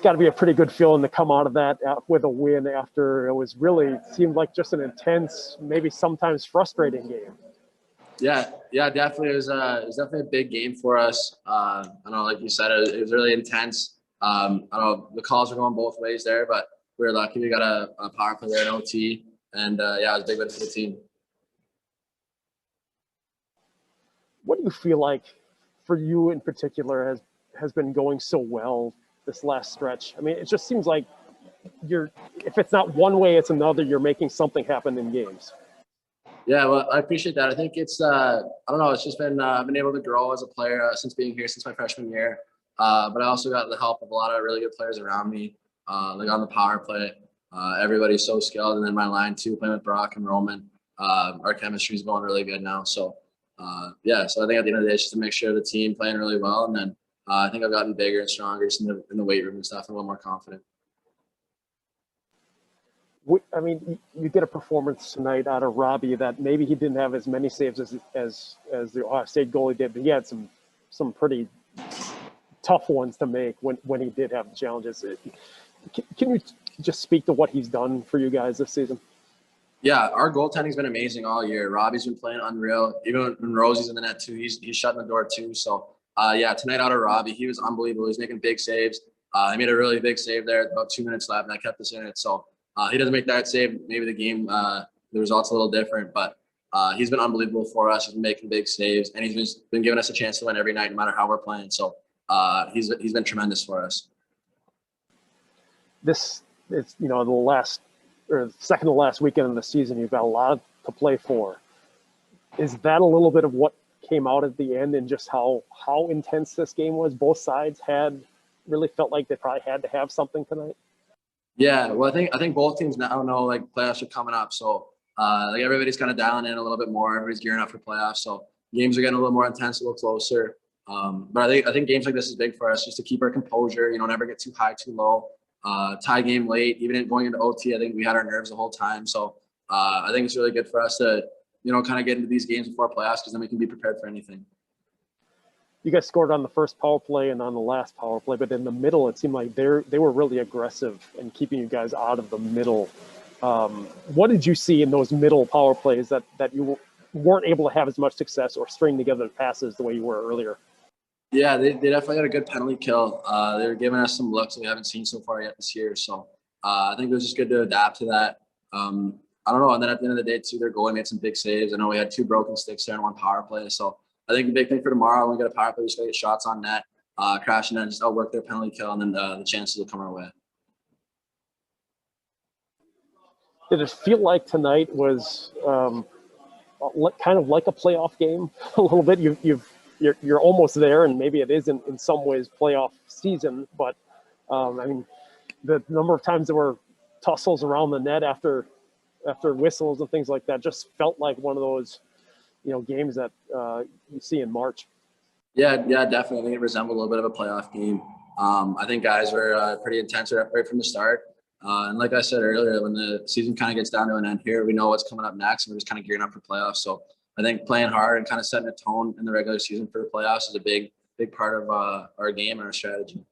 got to be a pretty good feeling to come out of that with a win after it was really seemed like just an intense, maybe sometimes frustrating game. Yeah, definitely. It was definitely a big game for us. I don't know, like you said, it was really intense. I don't know, the calls were going both ways there, but we were lucky we got a power play there in OT, and it was a big win for the team. What do you feel like for you in particular has been going so well this last stretch? I mean, it just seems like if it's not one way, it's another. You're making something happen in games. Yeah, well, I appreciate that. I think it's I don't know. It's just been I've been able to grow as a player since being here since my freshman year. But I also got the help of a lot of really good players around me, like on the power play. Everybody's so skilled, and then my line too, playing with Brock and Roman. Our chemistry is going really good now. So so I think at the end of the day, it's just to make sure the team playing really well, and then I think I've gotten bigger and stronger just in the weight room and stuff, and a little more confident. I mean, you get a performance tonight out of Robbie that maybe he didn't have as many saves as the Ohio State goalie did, but he had some pretty tough ones to make when he did have challenges. Can you just speak to what he's done for you guys this season? Yeah, our goaltending's been amazing all year. Robbie's been playing unreal. Even when Rosie's in the net too, he's shutting the door too. So tonight out of Robbie, he was unbelievable. He's making big saves. He made a really big save there, about 2 minutes left, and I kept us in it. So he doesn't make that save, maybe the game, the result's a little different, but he's been unbelievable for us. He's been making big saves, and he's been giving us a chance to win every night, no matter how we're playing. So he's been tremendous for us. This is, the last or second to last weekend of the season. You've got a lot to play for. Is that a little bit of what came out at the end, and just how intense this game was? Both sides really felt like they probably had to have something tonight. Yeah, well, I think both teams now know like playoffs are coming up, so like everybody's kind of dialing in a little bit more. Everybody's gearing up for playoffs, so games are getting a little more intense, a little closer. But I think games like this is big for us, just to keep our composure. Never get too high, too low. Tie game late, even going into OT. I think we had our nerves the whole time, so I think it's really good for us to kind of get into these games before playoffs, because then we can be prepared for anything. You guys scored on the first power play and on the last power play, but in the middle, it seemed like they were really aggressive in keeping you guys out of the middle. What did you see in those middle power plays that you weren't able to have as much success or string together passes the way you were earlier? Yeah, they definitely had a good penalty kill. They were giving us some looks that we haven't seen so far yet this year. So I think it was just good to adapt to that. I don't know. And then at the end of the day, too, their goalie made some big saves. I know we had 2 broken sticks there in 1 power play. So I think the big thing for tomorrow, when we get a power play, we just got to get shots on net, crash net, just outwork their penalty kill, and then the chances will come our way. Did it feel like tonight was kind of like a playoff game a little bit? You're almost there, and maybe it isn't in some ways playoff season, but I mean, the number of times there were tussles around the net after whistles and things like that just felt like one of those games that you see in March. Yeah, definitely. I think it resembled a little bit of a playoff game. I think guys were pretty intense right from the start. And like I said earlier, when the season kind of gets down to an end here, we know what's coming up next, and we're just kind of gearing up for playoffs. So I think playing hard and kind of setting a tone in the regular season for the playoffs is a big part of our game and our strategy.